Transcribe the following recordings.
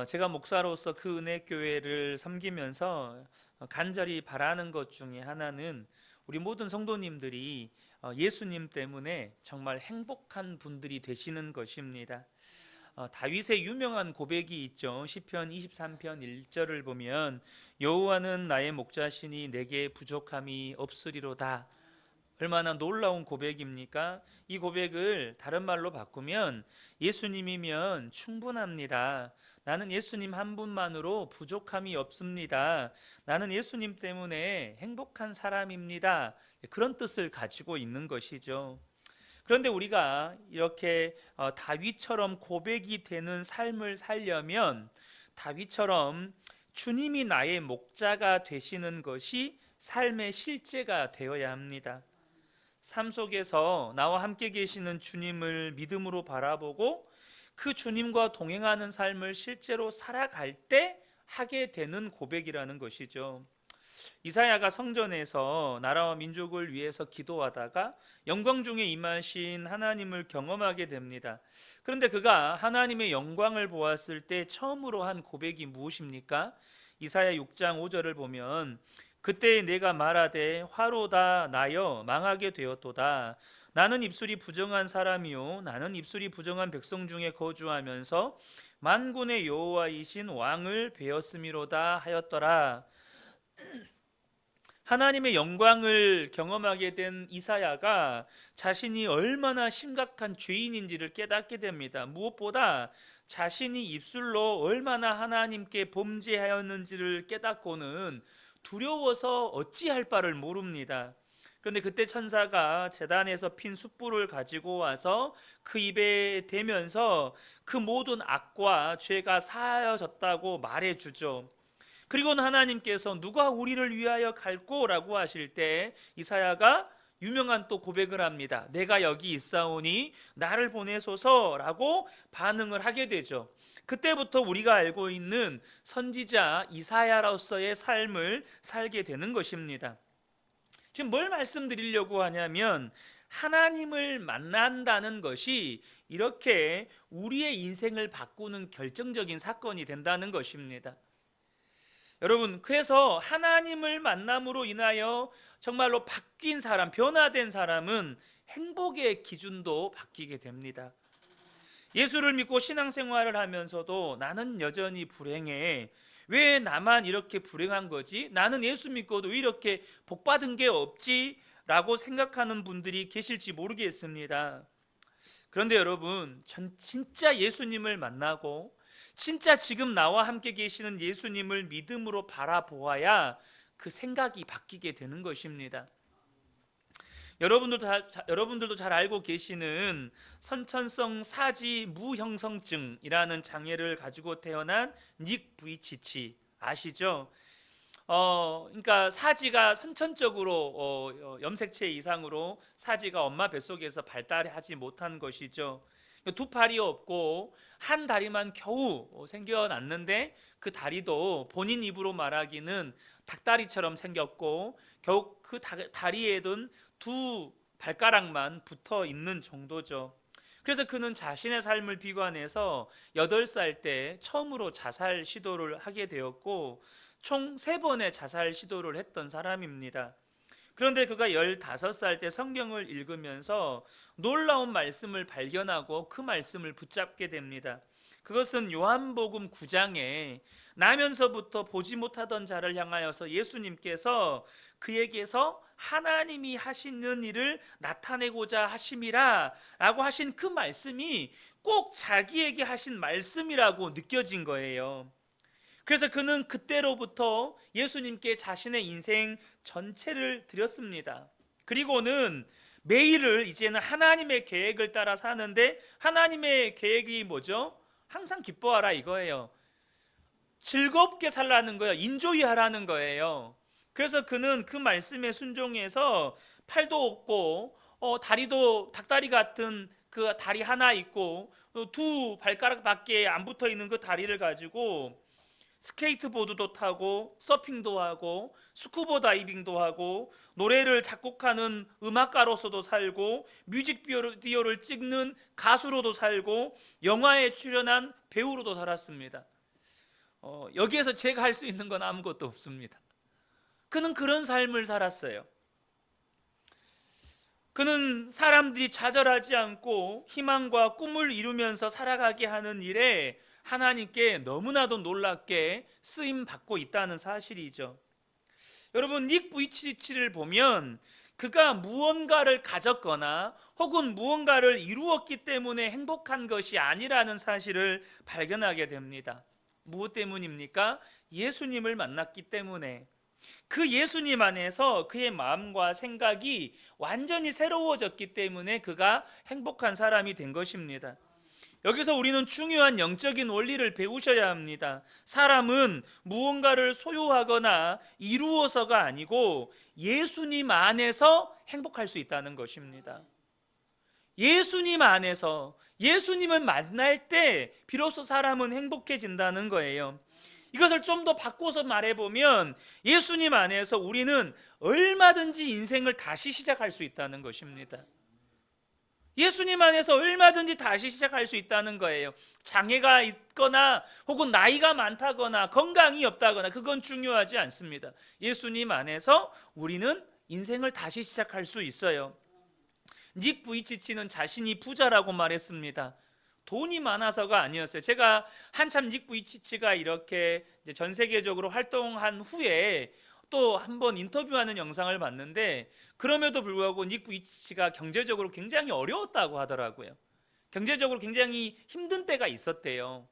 제가 목사로서 그 은혜교회를 섬기면서 간절히 바라는 것 중에 하나는 우리 모든 성도님들이 예수님 때문에 정말 행복한 분들이 되시는 것입니다. 다윗의 유명한 고백이 있죠. 시편 23편 1절을 보면 여호와는 나의 목자시니 내게 부족함이 없으리로다. 얼마나 놀라운 고백입니까? 이 고백을 다른 말로 바꾸면 예수님이면 충분합니다. 나는 예수님 한 분만으로 부족함이 없습니다. 나는 예수님 때문에 행복한 사람입니다. 그런 뜻을 가지고 있는 것이죠. 그런데 우리가 이렇게 다윗처럼 고백이 되는 삶을 살려면 다윗처럼 주님이 나의 목자가 되시는 것이 삶의 실제가 되어야 합니다. 삶 속에서 나와 함께 계시는 주님을 믿음으로 바라보고 그 주님과 동행하는 삶을 실제로 살아갈 때 하게 되는 고백이라는 것이죠. 이사야가 성전에서 나라와 민족을 위해서 기도하다가 영광 중에 임하신 하나님을 경험하게 됩니다. 그런데 그가 하나님의 영광을 보았을 때 처음으로 한 고백이 무엇입니까? 이사야 6장 5절을 보면 그때 내가 말하되 화로다 나여 망하게 되었도다. 나는 입술이 부정한 사람이요 나는 입술이 부정한 백성 중에 거주하면서 만군의 여호와이신 왕을 배웠음이로다 하였더라. 하나님의 영광을 경험하게 된 이사야가 자신이 얼마나 심각한 죄인인지를 깨닫게 됩니다. 무엇보다 자신이 입술로 얼마나 하나님께 범죄하였는지를 깨닫고는 두려워서 어찌할 바를 모릅니다. 그런데 그때 천사가 제단에서 핀 숯불을 가지고 와서 그 입에 대면서 그 모든 악과 죄가 사하여졌다고 말해주죠. 그리고는 하나님께서 누가 우리를 위하여 갈꼬라고 하실 때 이사야가 유명한 또 고백을 합니다. 내가 여기 있사오니 나를 보내소서라고 반응을 하게 되죠. 그때부터 우리가 알고 있는 선지자 이사야로서의 삶을 살게 되는 것입니다. 지금 뭘 말씀드리려고 하냐면 하나님을 만난다는 것이 이렇게 우리의 인생을 바꾸는 결정적인 사건이 된다는 것입니다. 여러분, 그래서 하나님을 만남으로 인하여 정말로 바뀐 사람, 변화된 사람은 행복의 기준도 바뀌게 됩니다. 예수를 믿고 신앙생활을 하면서도 나는 여전히 불행해. 왜 나만 이렇게 불행한 거지? 나는 예수 믿고도 왜 이렇게 복받은 게 없지? 라고 생각하는 분들이 계실지 모르겠습니다. 그런데 여러분, 진짜 예수님을 만나고 진짜 지금 나와 함께 계시는 예수님을 믿음으로 바라보아야 그 생각이 바뀌게 되는 것입니다. 여러분들도 잘 알고 계시는 선천성 사지 무형성증이라는 장애를 가지고 태어난 닉 부이치치 아시죠? 그러니까 사지가 선천적으로 염색체 이상으로 사지가 엄마 뱃속에서 발달하지 못한 것이죠. 두 팔이 없고 한 다리만 겨우 생겨났는데 그 다리도 본인 입으로 말하기는 닭다리처럼 생겼고 겨우 그 다리에는 두 발가락만 붙어 있는 정도죠. 그래서 그는 자신의 삶을 비관해서 8살 때 처음으로 자살 시도를 하게 되었고 총 3번의 자살 시도를 했던 사람입니다. 그런데 그가 15살 때 성경을 읽으면서 놀라운 말씀을 발견하고 그 말씀을 붙잡게 됩니다. 그것은 요한복음 9장에 나면서부터 보지 못하던 자를 향하여서 예수님께서 그에게서 하나님이 하시는 일을 나타내고자 하심이라 라고 하신 그 말씀이 꼭 자기에게 하신 말씀이라고 느껴진 거예요. 그래서 그는 그때로부터 예수님께 자신의 인생 전체를 드렸습니다. 그리고는 매일을 이제는 하나님의 계획을 따라 사는데 하나님의 계획이 뭐죠? 항상 기뻐하라 이거예요. 즐겁게 살라는 거예요. 인조이 하라는 거예요. 그래서 그는 그 말씀에 순종해서 팔도 없고 다리도 닭다리 같은 그 다리 하나 있고 두 발가락밖에 안 붙어 있는 그 다리를 가지고 스케이트보드도 타고 서핑도 하고 스쿠버 다이빙도 하고 노래를 작곡하는 음악가로서도 살고 뮤직비디오를 찍는 가수로도 살고 영화에 출연한 배우로도 살았습니다. 여기에서 제가 할 수 있는 건 아무것도 없습니다. 그는 그런 삶을 살았어요. 그는 사람들이 좌절하지 않고 희망과 꿈을 이루면서 살아가게 하는 일에 하나님께 너무나도 놀랍게 쓰임 받고 있다는 사실이죠. 여러분, 닉 부이치치를 보면 그가 무언가를 가졌거나 혹은 무언가를 이루었기 때문에 행복한 것이 아니라는 사실을 발견하게 됩니다. 무엇 때문입니까? 예수님을 만났기 때문에. 그 예수님 안에서 그의 마음과 생각이 완전히 새로워졌기 때문에 그가 행복한 사람이 된 것입니다. 여기서 우리는 중요한 영적인 원리를 배우셔야 합니다. 사람은 무언가를 소유하거나 이루어서가 아니고 예수님 안에서 행복할 수 있다는 것입니다. 예수님 안에서, 예수님을 만날 때 비로소 사람은 행복해진다는 거예요. 이것을 좀 더 바꿔서 말해보면 예수님 안에서 우리는 얼마든지 인생을 다시 시작할 수 있다는 것입니다. 예수님 안에서 얼마든지 다시 시작할 수 있다는 거예요. 장애가 있거나 혹은 나이가 많다거나 건강이 없다거나 그건 중요하지 않습니다. 예수님 안에서 우리는 인생을 다시 시작할 수 있어요. 닉 부이치치는 자신이 부자라고 말했습니다. 돈이 많아서가 아니었어요. 제가 한참 닉 부이치치가 이렇게 전 세계적으로 활동한 후에 또 한번 인터뷰하는 영상을 봤는데, 그럼에도 불구하고 닉 부이치치가 경제적으로 굉장히 어려웠다고 하더라고요. 경제적으로 굉장히 힘든 때가 있었대요.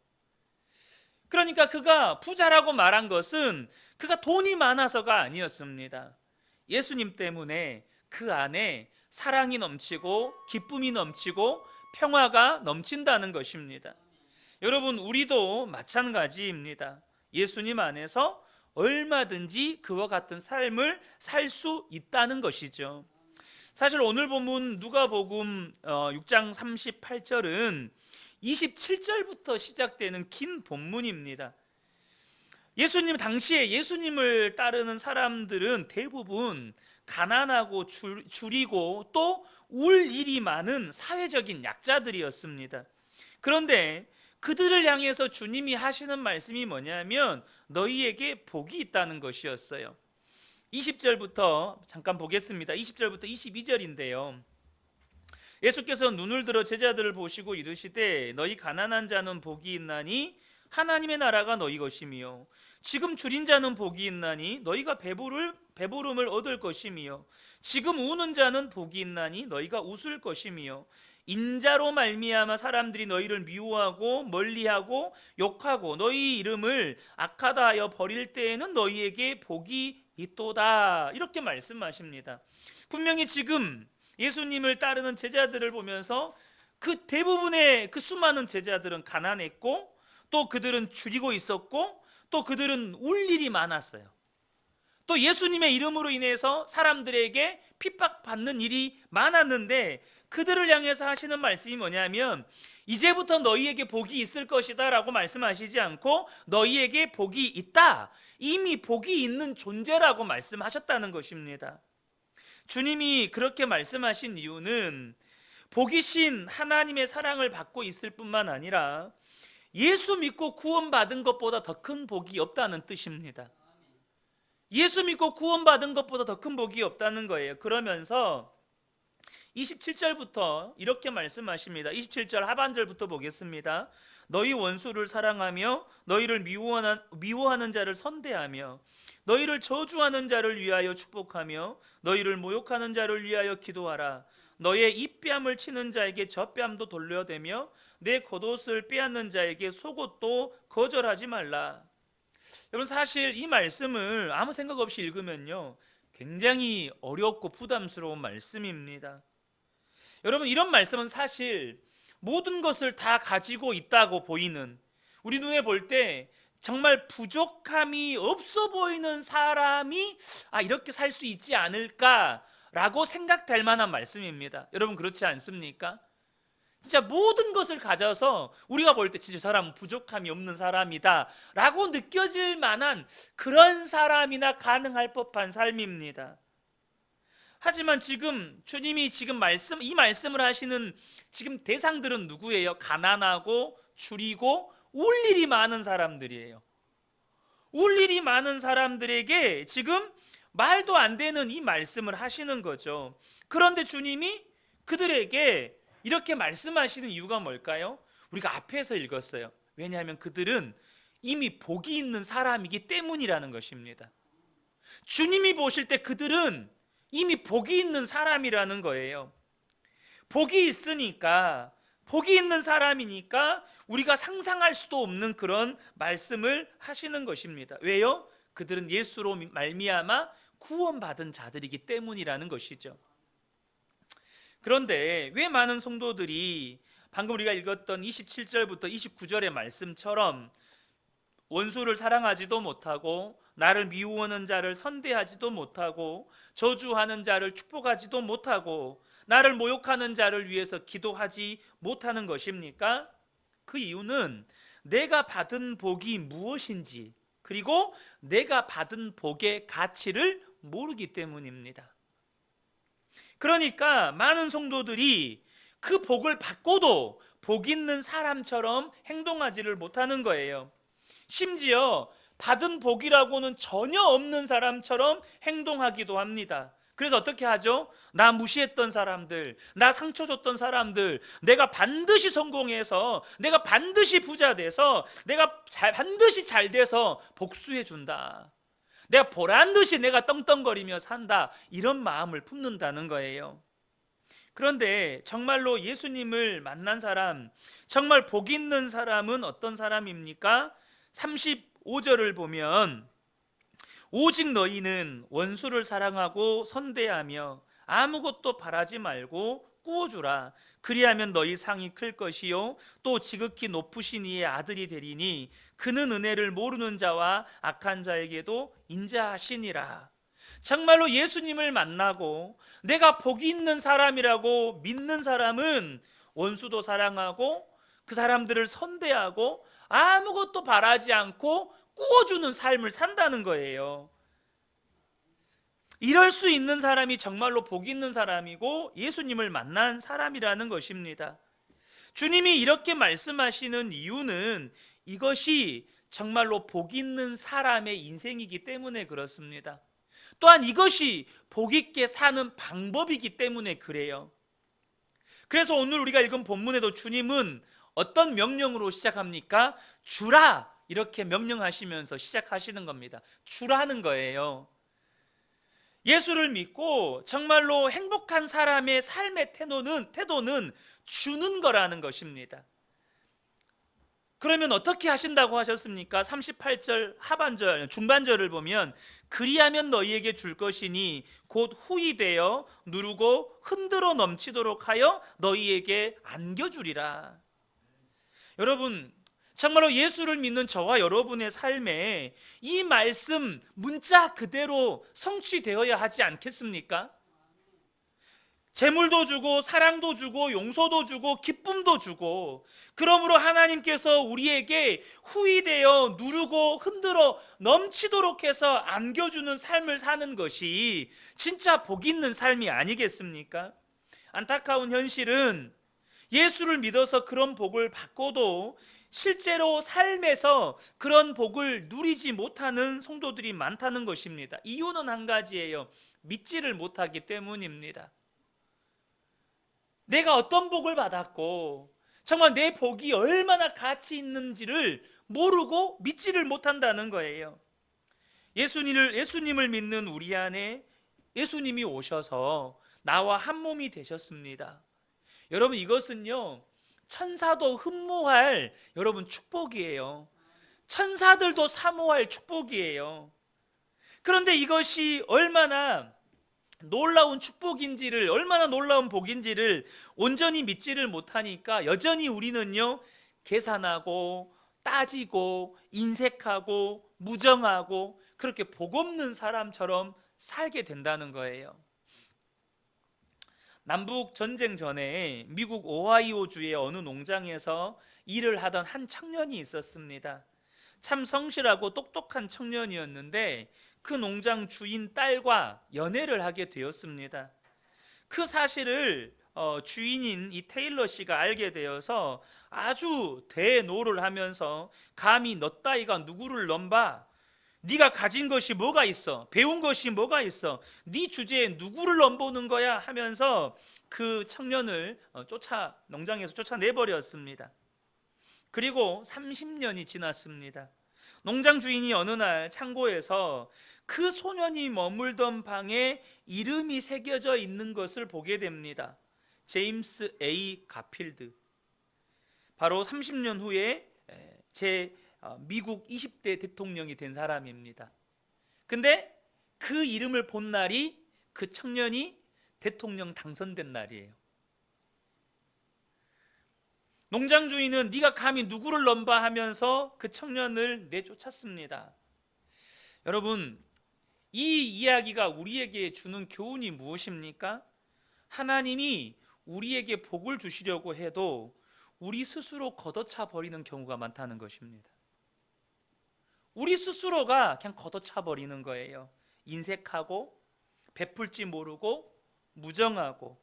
그러니까 그가 부자라고 말한 것은 그가 돈이 많아서가 아니었습니다. 예수님 때문에 그 안에 사랑이 넘치고 기쁨이 넘치고 평화가 넘친다는 것입니다. 여러분, 우리도 마찬가지입니다. 예수님 안에서 얼마든지 그와 같은 삶을 살 수 있다는 것이죠. 사실 오늘 본문 누가복음 6장 38절은 27절부터 시작되는 긴 본문입니다. 예수님 당시에 예수님을 따르는 사람들은 대부분 가난하고 줄이고 또 울 일이 많은 사회적인 약자들이었습니다. 그런데 그들을 향해서 주님이 하시는 말씀이 뭐냐면 너희에게 복이 있다는 것이었어요. 20절부터 잠깐 보겠습니다. 20절부터 22절인데요. 예수께서 눈을 들어 제자들을 보시고 이르시되 너희 가난한 자는 복이 있나니 하나님의 나라가 너희 것이며 지금 줄인 자는 복이 있나니 너희가 배부름을 얻을 것이며 지금 우는 자는 복이 있나니 너희가 웃을 것이며 인자로 말미암아 사람들이 너희를 미워하고 멀리하고 욕하고 너희 이름을 악하다 하여 버릴 때에는 너희에게 복이 있도다. 이렇게 말씀하십니다. 분명히 지금 예수님을 따르는 제자들을 보면서 그 대부분의 그 수많은 제자들은 가난했고 또 그들은 줄이고 있었고 또 그들은 울 일이 많았어요. 또 예수님의 이름으로 인해서 사람들에게 핍박받는 일이 많았는데 그들을 향해서 하시는 말씀이 뭐냐면 이제부터 너희에게 복이 있을 것이다 라고 말씀하시지 않고 너희에게 복이 있다, 이미 복이 있는 존재라고 말씀하셨다는 것입니다. 주님이 그렇게 말씀하신 이유는 복이신 하나님의 사랑을 받고 있을 뿐만 아니라 예수 믿고 구원받은 것보다 더 큰 복이 없다는 뜻입니다. 예수 믿고 구원받은 것보다 더 큰 복이 없다는 거예요. 그러면서 27절부터 이렇게 말씀하십니다. 27절 하반절부터 보겠습니다. 너희 원수를 사랑하며 너희를 미워하는 자를 선대하며 너희를 저주하는 자를 위하여 축복하며 너희를 모욕하는 자를 위하여 기도하라. 너의 입뺨을 치는 자에게 젖뺨도 돌려대며 내 겉옷을 빼앗는 자에게 속옷도 거절하지 말라. 여러분, 사실 이 말씀을 아무 생각 없이 읽으면요 굉장히 어렵고 부담스러운 말씀입니다. 여러분, 이런 말씀은 사실 모든 것을 다 가지고 있다고 보이는, 우리 눈에 볼 때 정말 부족함이 없어 보이는 사람이 이렇게 살 수 있지 않을까라고 생각될 만한 말씀입니다. 여러분, 그렇지 않습니까? 진짜 모든 것을 가져서 우리가 볼 때 진짜 사람은 부족함이 없는 사람이다 라고 느껴질 만한 그런 사람이나 가능할 법한 삶입니다. 하지만 지금 주님이 지금 이 말씀을 하시는 지금 대상들은 누구예요? 가난하고 줄이고 울 일이 많은 사람들이에요. 올 일이 많은 사람들에게 지금 말도 안 되는 이 말씀을 하시는 거죠. 그런데 주님이 그들에게 이렇게 말씀하시는 이유가 뭘까요? 우리가 앞에서 읽었어요. 왜냐하면 그들은 이미 복이 있는 사람이기 때문이라는 것입니다. 주님이 보실 때 그들은 이미 복이 있는 사람이라는 거예요. 복이 있으니까, 복이 있는 사람이니까 우리가 상상할 수도 없는 그런 말씀을 하시는 것입니다. 왜요? 그들은 예수로 말미암아 구원받은 자들이기 때문이라는 것이죠. 그런데 왜 많은 성도들이 방금 우리가 읽었던 27절부터 29절의 말씀처럼 원수를 사랑하지도 못하고 나를 미워하는 자를 선대하지도 못하고 저주하는 자를 축복하지도 못하고 나를 모욕하는 자를 위해서 기도하지 못하는 것입니까? 그 이유는 내가 받은 복이 무엇인지, 그리고 내가 받은 복의 가치를 모르기 때문입니다. 그러니까 많은 성도들이 그 복을 받고도 복 있는 사람처럼 행동하지를 못하는 거예요. 심지어 받은 복이라고는 전혀 없는 사람처럼 행동하기도 합니다. 그래서 어떻게 하죠? 나 무시했던 사람들, 나 상처 줬던 사람들, 내가 반드시 성공해서, 내가 반드시 부자 돼서, 내가 반드시 잘 돼서 복수해 준다. 내가 보란듯이 내가 떵떵거리며 산다. 이런 마음을 품는다는 거예요. 그런데 정말로 예수님을 만난 사람, 정말 복 있는 사람은 어떤 사람입니까? 35절을 보면 오직 너희는 원수를 사랑하고 선대하며 아무것도 바라지 말고 꾸어주라. 그리하면 너희 상이 클 것이요 또 지극히 높으신 이의 아들이 되리니 그는 은혜를 모르는 자와 악한 자에게도 인자하시니라. 정말로 예수님을 만나고 내가 복이 있는 사람이라고 믿는 사람은 원수도 사랑하고 그 사람들을 선대하고 아무것도 바라지 않고 꾸어주는 삶을 산다는 거예요. 이럴 수 있는 사람이 정말로 복 있는 사람이고 예수님을 만난 사람이라는 것입니다. 주님이 이렇게 말씀하시는 이유는 이것이 정말로 복 있는 사람의 인생이기 때문에 그렇습니다. 또한 이것이 복 있게 사는 방법이기 때문에 그래요. 그래서 오늘 우리가 읽은 본문에도 주님은 어떤 명령으로 시작합니까? 주라, 이렇게 명령하시면서 시작하시는 겁니다. 주라는 거예요. 예수를 믿고 정말로 행복한 사람의 삶의 태도는 주는 거라는 것입니다. 그러면 어떻게 하신다고 하셨습니까? 38절 하반절 중반절을 보면 그리하면 너희에게 줄 것이니 곧 후히 되어 누르고 흔들어 넘치도록 하여 너희에게 안겨주리라. 여러분, 정말로 예수를 믿는 저와 여러분의 삶에 이 말씀 문자 그대로 성취되어야 하지 않겠습니까? 재물도 주고 사랑도 주고 용서도 주고 기쁨도 주고, 그러므로 하나님께서 우리에게 후히되어 누르고 흔들어 넘치도록 해서 안겨주는 삶을 사는 것이 진짜 복 있는 삶이 아니겠습니까? 안타까운 현실은 예수를 믿어서 그런 복을 받고도 실제로 삶에서 그런 복을 누리지 못하는 성도들이 많다는 것입니다. 이유는 한 가지예요. 믿지를 못하기 때문입니다. 내가 어떤 복을 받았고 정말 내 복이 얼마나 가치 있는지를 모르고 믿지를 못한다는 거예요. 예수님을 믿는 우리 안에 예수님이 오셔서 나와 한 몸이 되셨습니다. 여러분, 이것은요 천사도 흠모할 여러분 축복이에요. 천사들도 사모할 축복이에요. 그런데 이것이 얼마나 놀라운 축복인지를, 얼마나 놀라운 복인지를 온전히 믿지를 못하니까 여전히 우리는요 계산하고 따지고 인색하고 무정하고 그렇게 복 없는 사람처럼 살게 된다는 거예요. 남북 전쟁 전에 미국 오하이오주의 어느 농장에서 일을 하던 한 청년이 있었습니다. 참 성실하고 똑똑한 청년이었는데 그 농장 주인 딸과 연애를 하게 되었습니다. 그 사실을 주인인 이 테일러 씨가 알게 되어서 아주 대노를 하면서 감히 너 따위가 누구를 넘봐? 네가 가진 것이 뭐가 있어? 배운 것이 뭐가 있어? 네 주제에 누구를 넘보는 거야? 하면서 그 청년을 농장에서 쫓아내버렸습니다. 그리고 30년이 지났습니다. 농장 주인이 어느 날 창고에서 그 소년이 머물던 방에 이름이 새겨져 있는 것을 보게 됩니다. 제임스 A. 가필드. 바로 30년 후에 미국 20대 대통령이 된 사람입니다. 근데 그 이름을 본 날이 그 청년이 대통령 당선된 날이에요. 농장 주인은 네가 감히 누구를 넘봐 하면서 그 청년을 내쫓았습니다. 여러분, 이 이야기가 우리에게 주는 교훈이 무엇입니까? 하나님이 우리에게 복을 주시려고 해도 우리 스스로 걷어차 버리는 경우가 많다는 것입니다. 우리 스스로가 그냥 걷어차 버리는 거예요. 인색하고 베풀지 모르고 무정하고.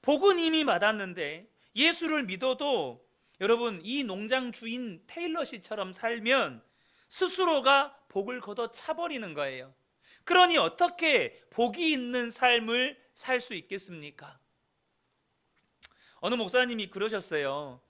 복은 이미 받았는데 예수를 믿어도 여러분, 이 농장 주인 테일러 씨처럼 살면 스스로가 복을 걷어차 버리는 거예요. 그러니 어떻게 복이 있는 삶을 살 수 있겠습니까? 어느 목사님이 그러셨어요.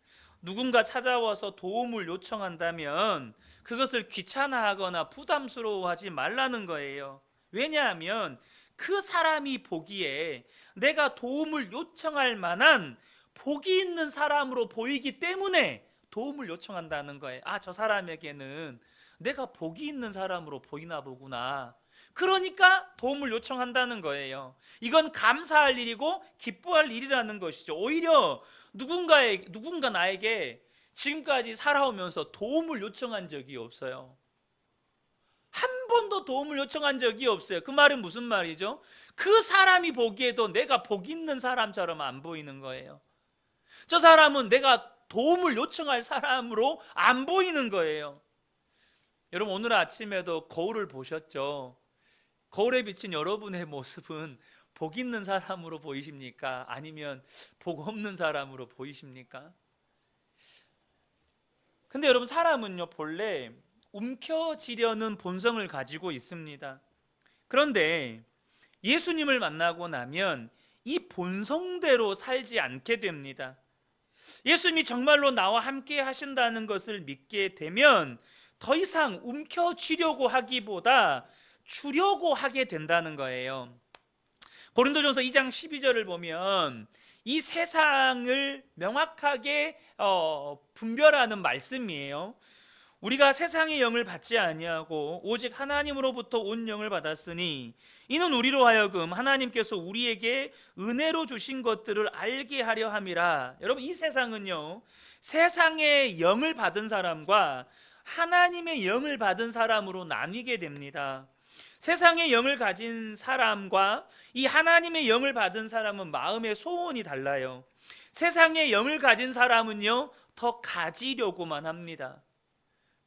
누군가 찾아와서 도움을 요청한다면 그것을 귀찮아하거나 부담스러워하지 말라는 거예요. 왜냐하면 그 사람이 보기에 내가 도움을 요청할 만한 복이 있는 사람으로 보이기 때문에 도움을 요청한다는 거예요. 아, 저 사람에게는 내가 복이 있는 사람으로 보이나 보구나. 그러니까 도움을 요청한다는 거예요. 이건 감사할 일이고 기뻐할 일이라는 것이죠. 오히려 누군가 나에게 지금까지 살아오면서 도움을 요청한 적이 없어요. 한 번도 도움을 요청한 적이 없어요. 그 말은 무슨 말이죠? 그 사람이 보기에도 내가 복 있는 사람처럼 안 보이는 거예요. 저 사람은 내가 도움을 요청할 사람으로 안 보이는 거예요. 여러분, 오늘 아침에도 거울을 보셨죠? 거울에 비친 여러분의 모습은 복 있는 사람으로 보이십니까? 아니면 복 없는 사람으로 보이십니까? 근데 여러분, 사람은요 본래 움켜쥐려는 본성을 가지고 있습니다. 그런데 예수님을 만나고 나면 이 본성대로 살지 않게 됩니다. 예수님이 정말로 나와 함께 하신다는 것을 믿게 되면 더 이상 움켜쥐려고 하기보다 주려고 하게 된다는 거예요. 고린도전서 2장 12절을 보면 이 세상을 명확하게 분별하는 말씀이에요. 우리가 세상의 영을 받지 아니하고 오직 하나님으로부터 온 영을 받았으니 이는 우리로 하여금 하나님께서 우리에게 은혜로 주신 것들을 알게 하려 함이라. 여러분, 이 세상은요, 세상의 영을 받은 사람과 하나님의 영을 받은 사람으로 나뉘게 됩니다. 세상의 영을 가진 사람과 이 하나님의 영을 받은 사람은 마음의 소원이 달라요. 세상의 영을 가진 사람은요, 더 가지려고만 합니다.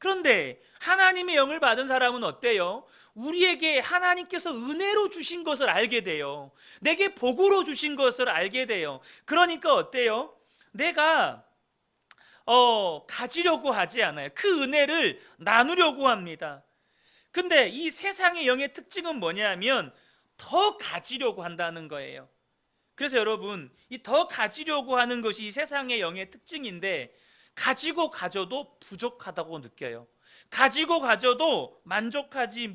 그런데 하나님의 영을 받은 사람은 어때요? 우리에게 하나님께서 은혜로 주신 것을 알게 돼요. 내게 복으로 주신 것을 알게 돼요. 그러니까 어때요? 내가 가지려고 하지 않아요. 그 은혜를 나누려고 합니다. 근데 이 세상의 영의 특징은 뭐냐면 더 가지려고 한다는 거예요. 그래서 여러분, 이 더 가지려고 하는 것이 이 세상의 영의 특징인데 가지고 가져도 부족하다고 느껴요. 가지고 가져도 만족하지를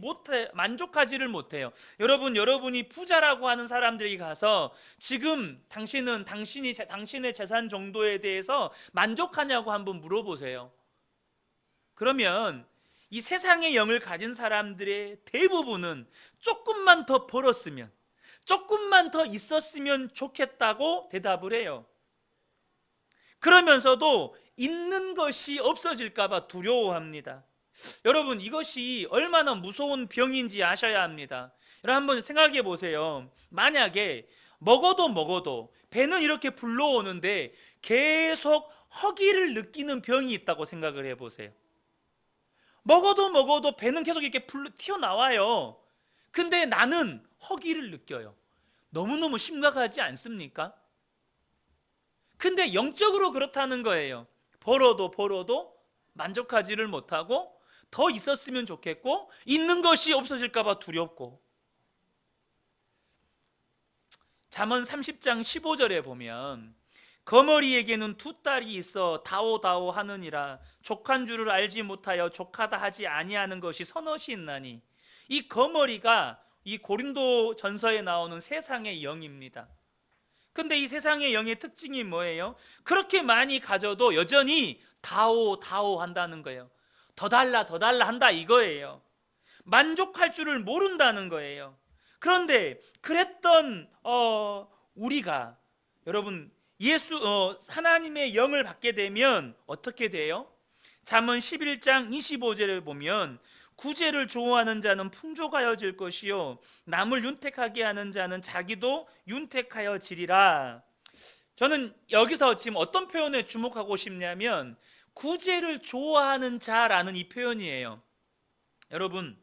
못해요. 여러분이 부자라고 하는 사람들이 가서 지금 당신의 재산 정도에 대해서 만족하냐고 한번 물어보세요. 그러면 이 세상의 영을 가진 사람들의 대부분은 조금만 더 벌었으면, 조금만 더 있었으면 좋겠다고 대답을 해요. 그러면서도 있는 것이 없어질까 봐 두려워합니다. 여러분, 이것이 얼마나 무서운 병인지 아셔야 합니다. 여러분, 한번 생각해 보세요. 만약에 먹어도 배는 이렇게 불러오는데 계속 허기를 느끼는 병이 있다고 생각을 해보세요. 먹어도 배는 계속 이렇게 튀어나와요. 근데 나는 허기를 느껴요. 너무너무 심각하지 않습니까? 근데 영적으로 그렇다는 거예요. 벌어도 만족하지를 못하고 더 있었으면 좋겠고 있는 것이 없어질까 봐 두렵고. 잠언 30장 15절에 보면 거머리에게는 두 딸이 있어 다오다오 하느니라 족한 줄을 알지 못하여 족하다 하지 아니하는 것이 서넛이 있나니. 이 거머리가 이 고린도 전서에 나오는 세상의 영입니다. 근데 이 세상의 영의 특징이 뭐예요? 그렇게 많이 가져도 여전히 다오 한다는 거예요. 더 달라 한다 이거예요. 만족할 줄을 모른다는 거예요. 그런데 그랬던 우리가 여러분 하나님의 영을 받게 되면 어떻게 돼요? 잠언 11장 25절에 보면 구제를 좋아하는 자는 풍족하여질 것이요 남을 윤택하게 하는 자는 자기도 윤택하여지리라. 저는 여기서 지금 어떤 표현에 주목하고 싶냐면 구제를 좋아하는 자라는 이 표현이에요. 여러분,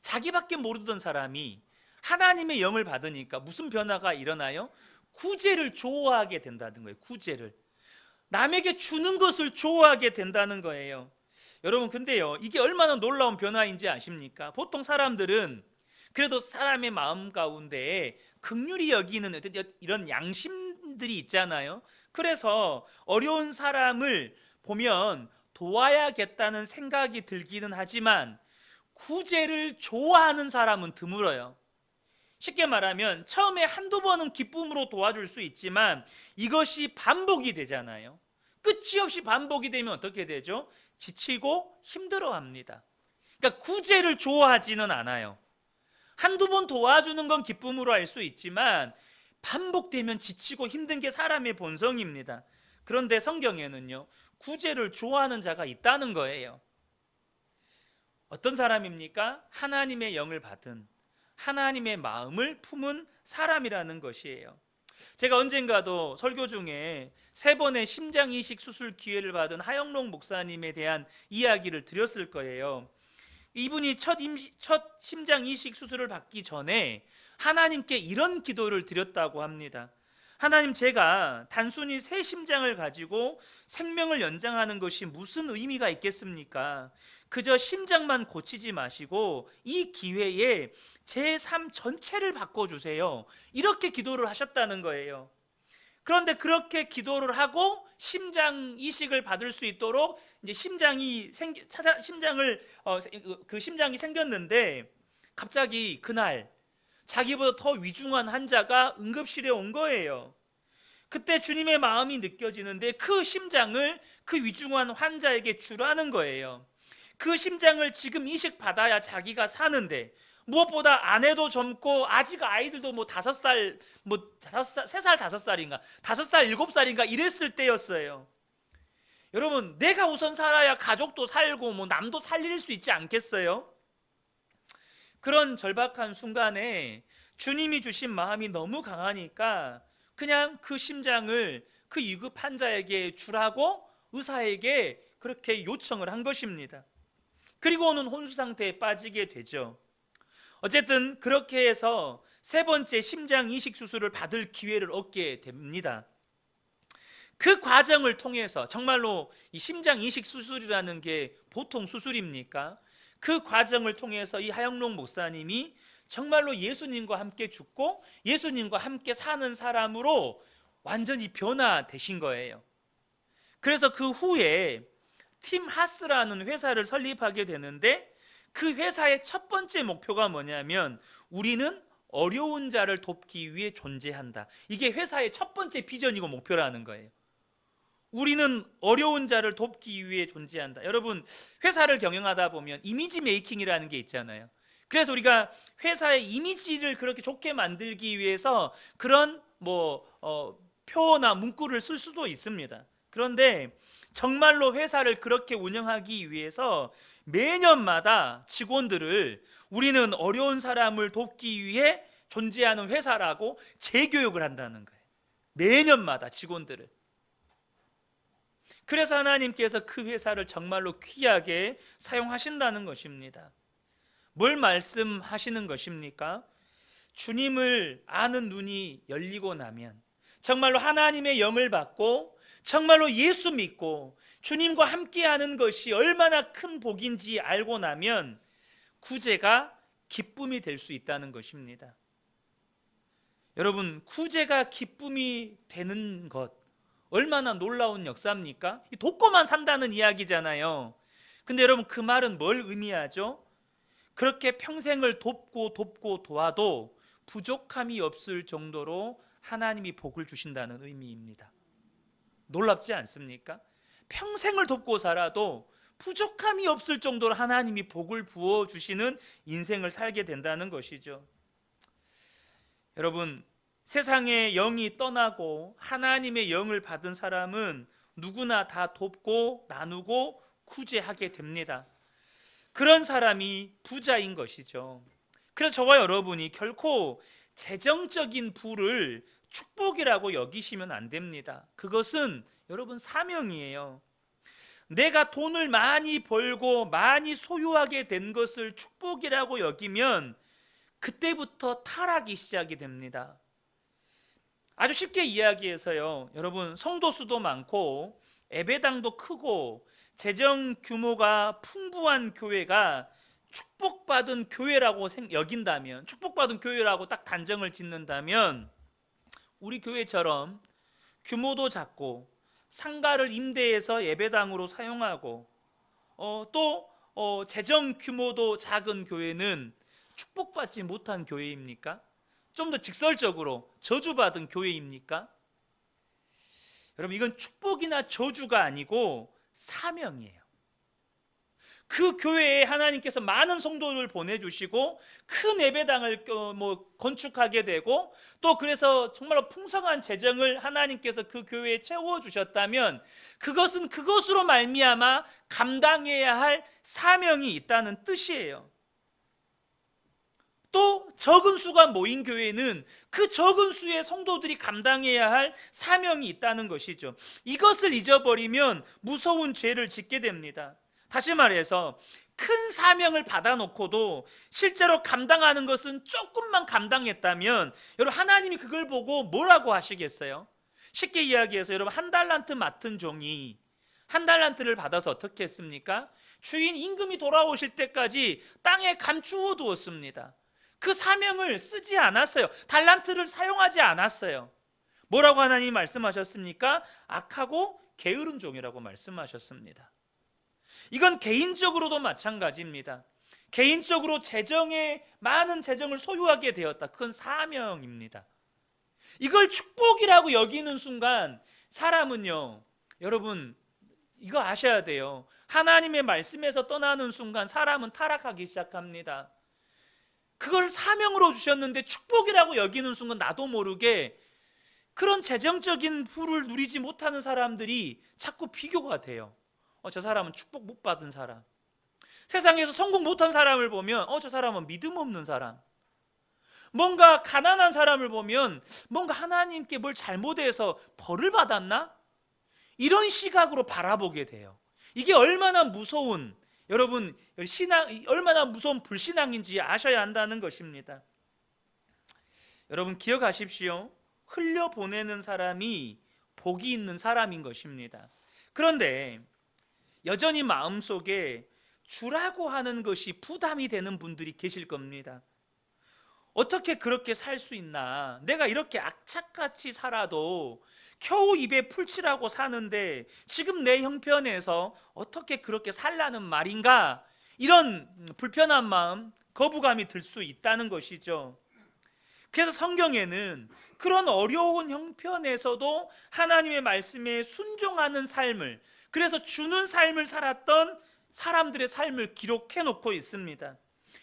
자기밖에 모르던 사람이 하나님의 영을 받으니까 무슨 변화가 일어나요? 구제를 좋아하게 된다는 거예요. 구제를, 남에게 주는 것을 좋아하게 된다는 거예요. 여러분, 근데요, 이게 얼마나 놀라운 변화인지 아십니까? 보통 사람들은 그래도 사람의 마음 가운데 긍휼히 여기는 이런 양심들이 있잖아요. 그래서 어려운 사람을 보면 도와야겠다는 생각이 들기는 하지만 구제를 좋아하는 사람은 드물어요. 쉽게 말하면 처음에 한두 번은 기쁨으로 도와줄 수 있지만 이것이 반복이 되잖아요. 끝이 없이 반복이 되면 어떻게 되죠? 지치고 힘들어합니다. 그러니까 구제를 좋아하지는 않아요. 한두 번 도와주는 건 기쁨으로 할 수 있지만 반복되면 지치고 힘든 게 사람의 본성입니다. 그런데 성경에는요, 구제를 좋아하는 자가 있다는 거예요. 어떤 사람입니까? 하나님의 영을 받은, 하나님의 마음을 품은 사람이라는 것이에요. 제가 언젠가도 설교 중에 3번의 심장 이식 수술 기회를 받은 하영록 목사님에 대한 이야기를 드렸을 거예요. 이분이 첫 심장 이식 수술을 받기 전에 하나님께 이런 기도를 드렸다고 합니다. 하나님, 제가 단순히 새 심장을 가지고 생명을 연장하는 것이 무슨 의미가 있겠습니까? 그저 심장만 고치지 마시고 이 기회에 제 삶 전체를 바꿔주세요. 이렇게 기도를 하셨다는 거예요. 그런데 그렇게 기도를 하고 심장 이식을 받을 수 있도록 이제 심장이 생겼는데 갑자기 그날 자기보다 더 위중한 환자가 응급실에 온 거예요. 그때 주님의 마음이 느껴지는데 그 심장을 그 위중한 환자에게 주라는 거예요. 그 심장을 지금 이식 받아야 자기가 사는데, 무엇보다 아내도 젊고 아직 아이들도 5살, 3살 5살인가 5살 7살인가 이랬을 때였어요. 여러분, 내가 우선 살아야 가족도 살고 남도 살릴 수 있지 않겠어요? 그런 절박한 순간에 주님이 주신 마음이 너무 강하니까 그냥 그 심장을 그 위급 환자에게 주라고 의사에게 그렇게 요청을 한 것입니다. 그리고는 혼수 상태에 빠지게 되죠. 어쨌든 그렇게 해서 3번째 심장 이식 수술을 받을 기회를 얻게 됩니다. 그 과정을 통해서 정말로 이 심장 이식 수술이라는 게 보통 수술입니까? 그 과정을 통해서 이 하영록 목사님이 정말로 예수님과 함께 죽고 예수님과 함께 사는 사람으로 완전히 변화되신 거예요. 그래서 그 후에 팀 하스라는 회사를 설립하게 되는데 그 회사의 첫 번째 목표가 뭐냐면 우리는 어려운 자를 돕기 위해 존재한다. 이게 회사의 첫 번째 비전이고 목표라는 거예요. 우리는 어려운 자를 돕기 위해 존재한다. 여러분, 회사를 경영하다 보면 이미지 메이킹이라는 게 있잖아요. 그래서 우리가 회사의 이미지를 그렇게 좋게 만들기 위해서 그런 표나 문구를 쓸 수도 있습니다. 그런데 정말로 회사를 그렇게 운영하기 위해서 매년마다 직원들을 우리는 어려운 사람을 돕기 위해 존재하는 회사라고 재교육을 한다는 거예요. 매년마다 직원들을. 그래서 하나님께서 그 회사를 정말로 귀하게 사용하신다는 것입니다. 뭘 말씀하시는 것입니까? 주님을 아는 눈이 열리고 나면, 정말로 하나님의 영을 받고 정말로 예수 믿고 주님과 함께하는 것이 얼마나 큰 복인지 알고 나면 구제가 기쁨이 될 수 있다는 것입니다. 여러분, 구제가 기쁨이 되는 것 얼마나 놀라운 역사입니까? 돕고만 산다는 이야기잖아요. 근데 여러분, 그 말은 뭘 의미하죠? 그렇게 평생을 돕고 도와도 부족함이 없을 정도로 하나님이 복을 주신다는 의미입니다. 놀랍지 않습니까? 평생을 돕고 살아도 부족함이 없을 정도로 하나님이 복을 부어주시는 인생을 살게 된다는 것이죠. 여러분, 세상의 영이 떠나고 하나님의 영을 받은 사람은 누구나 다 돕고 나누고 구제하게 됩니다. 그런 사람이 부자인 것이죠. 그래서 저와 여러분이 결코 재정적인 부를 축복이라고 여기시면 안 됩니다. 그것은 여러분 사명이에요. 내가 돈을 많이 벌고 많이 소유하게 된 것을 축복이라고 여기면 그때부터 타락이 시작이 됩니다. 아주 쉽게 이야기해서요, 여러분, 성도 수도 많고 예배당도 크고 재정 규모가 풍부한 교회가 축복받은 교회라고 여긴다면, 축복받은 교회라고 딱 단정을 짓는다면 우리 교회처럼 규모도 작고 상가를 임대해서 예배당으로 사용하고 또 재정 규모도 작은 교회는 축복받지 못한 교회입니까? 좀 더 직설적으로 저주받은 교회입니까? 여러분, 이건 축복이나 저주가 아니고 사명이에요. 그 교회에 하나님께서 많은 성도를 보내주시고 큰 예배당을 건축하게 되고 또 그래서 정말로 풍성한 재정을 하나님께서 그 교회에 채워주셨다면 그것은 그것으로 말미암아 감당해야 할 사명이 있다는 뜻이에요. 또 적은 수가 모인 교회는 그 적은 수의 성도들이 감당해야 할 사명이 있다는 것이죠. 이것을 잊어버리면 무서운 죄를 짓게 됩니다. 다시 말해서 큰 사명을 받아놓고도 실제로 감당하는 것은 조금만 감당했다면 여러분, 하나님이 그걸 보고 뭐라고 하시겠어요? 쉽게 이야기해서 여러분, 한 달란트 맡은 종이 한 달란트를 받아서 어떻게 했습니까? 주인 임금이 돌아오실 때까지 땅에 감추어 두었습니다. 그 사명을 쓰지 않았어요. 달란트를 사용하지 않았어요. 뭐라고 하나님이 말씀하셨습니까? 악하고 게으른 종이라고 말씀하셨습니다. 이건 개인적으로도 마찬가지입니다. 개인적으로 많은 재정을 소유하게 되었다. 그건 사명입니다. 이걸 축복이라고 여기는 순간 사람은요, 여러분 이거 아셔야 돼요. 하나님의 말씀에서 떠나는 순간 사람은 타락하기 시작합니다. 그걸 사명으로 주셨는데 축복이라고 여기는 순간 나도 모르게 그런 재정적인 부를 누리지 못하는 사람들이 자꾸 비교가 돼요. 저 사람은 축복 못 받은 사람, 세상에서 성공 못한 사람을 보면 저 사람은 믿음 없는 사람, 뭔가 가난한 사람을 보면 뭔가 하나님께 뭘 잘못해서 벌을 받았나? 이런 시각으로 바라보게 돼요. 이게 얼마나 무서운, 여러분 얼마나 무서운 불신앙인지 아셔야 한다는 것입니다. 여러분 기억하십시오. 흘려보내는 사람이 복이 있는 사람인 것입니다. 그런데 여전히 마음속에 주라고 하는 것이 부담이 되는 분들이 계실 겁니다. 어떻게 그렇게 살 수 있나? 내가 이렇게 악착같이 살아도 겨우 입에 풀칠하고 사는데 지금 내 형편에서 어떻게 그렇게 살라는 말인가? 이런 불편한 마음, 거부감이 들 수 있다는 것이죠. 그래서 성경에는 그런 어려운 형편에서도 하나님의 말씀에 순종하는 삶을, 그래서 주는 삶을 살았던 사람들의 삶을 기록해 놓고 있습니다.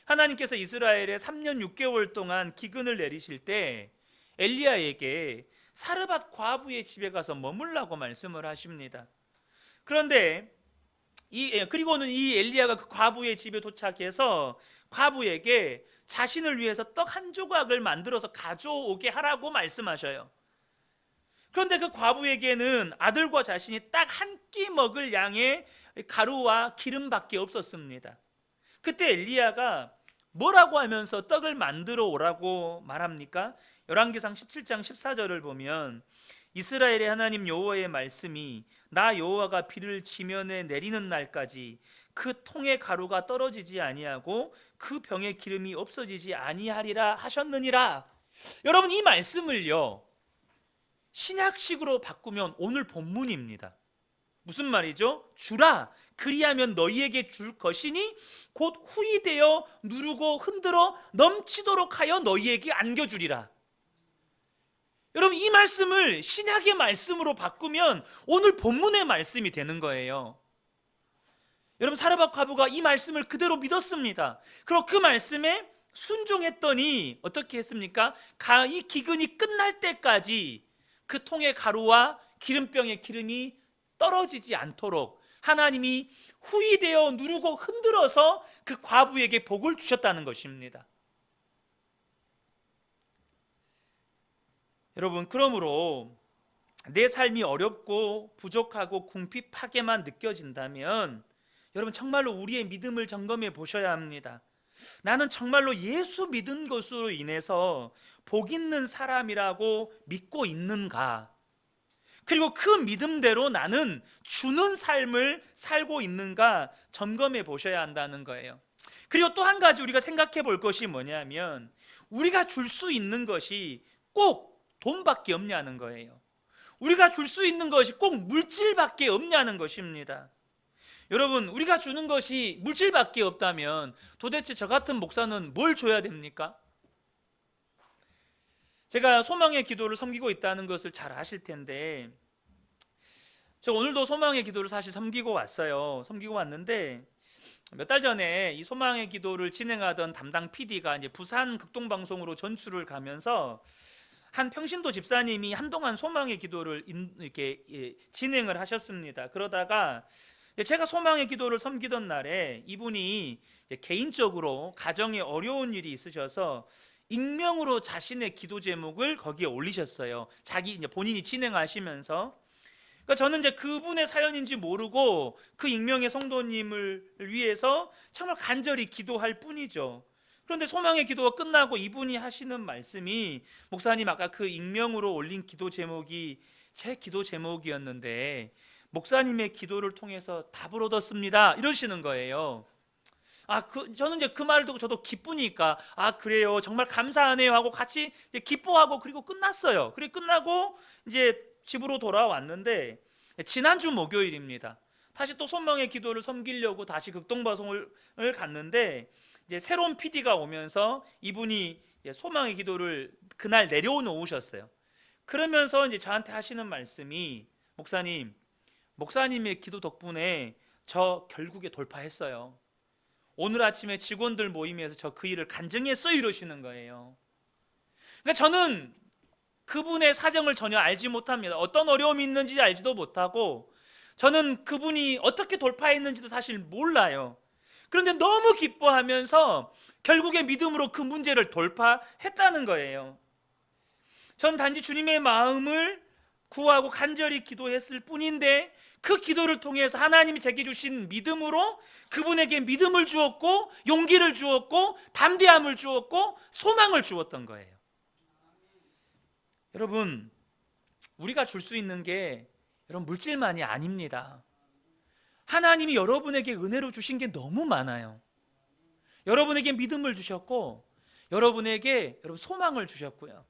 하나님께서 이스라엘에 3년 6개월 동안 기근을 내리실 때 엘리야에게 사르밧 과부의 집에 가서 머물라고 말씀을 하십니다. 그런데 그리고는 이 엘리야가 그 과부의 집에 도착해서 과부에게 자신을 위해서 떡 한 조각을 만들어서 가져오게 하라고 말씀하셔요. 그런데 그 과부에게는 아들과 자신이 딱 한 끼 먹을 양의 가루와 기름밖에 없었습니다. 그때 엘리야가 뭐라고 하면서 떡을 만들어 오라고 말합니까? 열왕기상 17장 14절을 보면 이스라엘의 하나님 여호와의 말씀이 나 여호와가 비를 지면에 내리는 날까지 그 통의 가루가 떨어지지 아니하고 그 병의 기름이 없어지지 아니하리라 하셨느니라. 여러분, 이 말씀을요 신약식으로 바꾸면 오늘 본문입니다. 무슨 말이죠? 주라, 그리하면 너희에게 줄 것이니 곧 후이되어 누르고 흔들어 넘치도록 하여 너희에게 안겨주리라. 여러분, 이 말씀을 신약의 말씀으로 바꾸면 오늘 본문의 말씀이 되는 거예요. 여러분, 사르밧 과부가 이 말씀을 그대로 믿었습니다. 그리고 그 말씀에 순종했더니 어떻게 했습니까? 이 기근이 끝날 때까지 그 통의 가루와 기름병의 기름이 떨어지지 않도록 하나님이 후이되어 누르고 흔들어서 그 과부에게 복을 주셨다는 것입니다. 여러분, 그러므로 내 삶이 어렵고 부족하고 궁핍하게만 느껴진다면 여러분, 정말로 우리의 믿음을 점검해 보셔야 합니다. 나는 정말로 예수 믿은 것으로 인해서 복 있는 사람이라고 믿고 있는가? 그리고 그 믿음대로 나는 주는 삶을 살고 있는가 점검해 보셔야 한다는 거예요. 그리고 또 한 가지 우리가 생각해 볼 것이 뭐냐면 우리가 줄 수 있는 것이 꼭 돈밖에 없냐는 거예요. 우리가 줄 수 있는 것이 꼭 물질밖에 없냐는 것입니다. 여러분, 우리가 주는 것이 물질밖에 없다면 도대체 저 같은 목사는 뭘 줘야 됩니까? 제가 소망의 기도를 섬기고 있다는 것을 잘 아실 텐데, 저 오늘도 소망의 기도를 사실 섬기고 왔어요. 섬기고 왔는데 몇 달 전에 이 소망의 기도를 진행하던 담당 PD가 이제 부산 극동방송으로 전출을 가면서 한 평신도 집사님이 한동안 소망의 기도를 이렇게 진행을 하셨습니다. 그러다가 제가 소망의 기도를 섬기던 날에 이분이 개인적으로 가정에 어려운 일이 있으셔서 익명으로 자신의 기도 제목을 거기에 올리셨어요. 본인이 진행하시면서. 그러니까 저는 이제 그분의 사연인지 모르고 그 익명의 성도님을 위해서 정말 간절히 기도할 뿐이죠. 그런데 소망의 기도가 끝나고 이분이 하시는 말씀이, 목사님, 아까 그 익명으로 올린 기도 제목이 제 기도 제목이었는데 목사님의 기도를 통해서 답을 얻었습니다, 이러시는 거예요. 저는 이제 그 말을 듣고 저도 기쁘니까 그래요, 정말 감사하네요 하고 같이 이제 기뻐하고 그리고 끝났어요. 그리고 끝나고 이제 집으로 돌아왔는데 지난주 목요일입니다. 다시 또 소망의 기도를 섬기려고 다시 극동방송을 갔는데 이제 새로운 PD가 오면서 이분이 소망의 기도를 그날 내려놓으셨어요. 그러면서 이제 저한테 하시는 말씀이, 목사님의 기도 덕분에 저 결국에 돌파했어요. 오늘 아침에 직원들 모임에서 저 그 일을 간증했어요, 이러시는 거예요. 그러니까 저는 그분의 사정을 전혀 알지 못합니다. 어떤 어려움이 있는지 알지도 못하고 저는 그분이 어떻게 돌파했는지도 사실 몰라요. 그런데 너무 기뻐하면서 결국에 믿음으로 그 문제를 돌파했다는 거예요. 전 단지 주님의 마음을 구하고 간절히 기도했을 뿐인데 그 기도를 통해서 하나님이 제게 주신 믿음으로 그분에게 믿음을 주었고 용기를 주었고 담대함을 주었고 소망을 주었던 거예요. 여러분, 우리가 줄 수 있는 게 여러분 물질만이 아닙니다. 하나님이 여러분에게 은혜로 주신 게 너무 많아요. 여러분에게 믿음을 주셨고 여러분에게 소망을 주셨고요.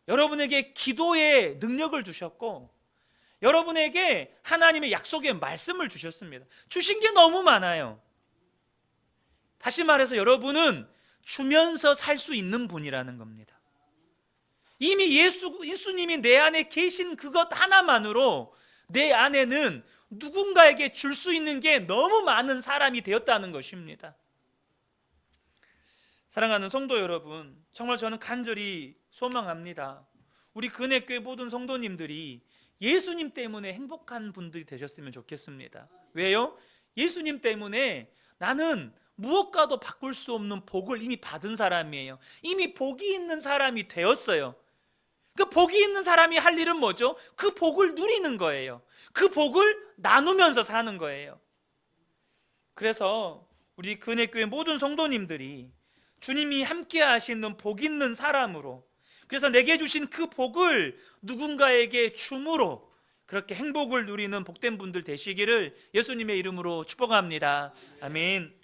여러분에게 기도의 능력을 주셨고 여러분에게 하나님의 약속의 말씀을 주셨습니다. 주신 게 너무 많아요. 다시 말해서 여러분은 주면서 살 수 있는 분이라는 겁니다. 이미 예수님이 내 안에 계신 그것 하나만으로 내 안에는 누군가에게 줄 수 있는 게 너무 많은 사람이 되었다는 것입니다. 사랑하는 성도 여러분, 정말 저는 간절히 소망합니다. 우리 근혜교회 모든 성도님들이 예수님 때문에 행복한 분들이 되셨으면 좋겠습니다. 왜요? 예수님 때문에 나는 무엇과도 바꿀 수 없는 복을 이미 받은 사람이에요. 이미 복이 있는 사람이 되었어요. 그 복이 있는 사람이 할 일은 뭐죠? 그 복을 누리는 거예요. 그 복을 나누면서 사는 거예요. 그래서 우리 근혜교회 모든 성도님들이 주님이 함께 하시는 복 있는 사람으로, 그래서 내게 주신 그 복을 누군가에게 줌으로 그렇게 행복을 누리는 복된 분들 되시기를 예수님의 이름으로 축복합니다. 아멘.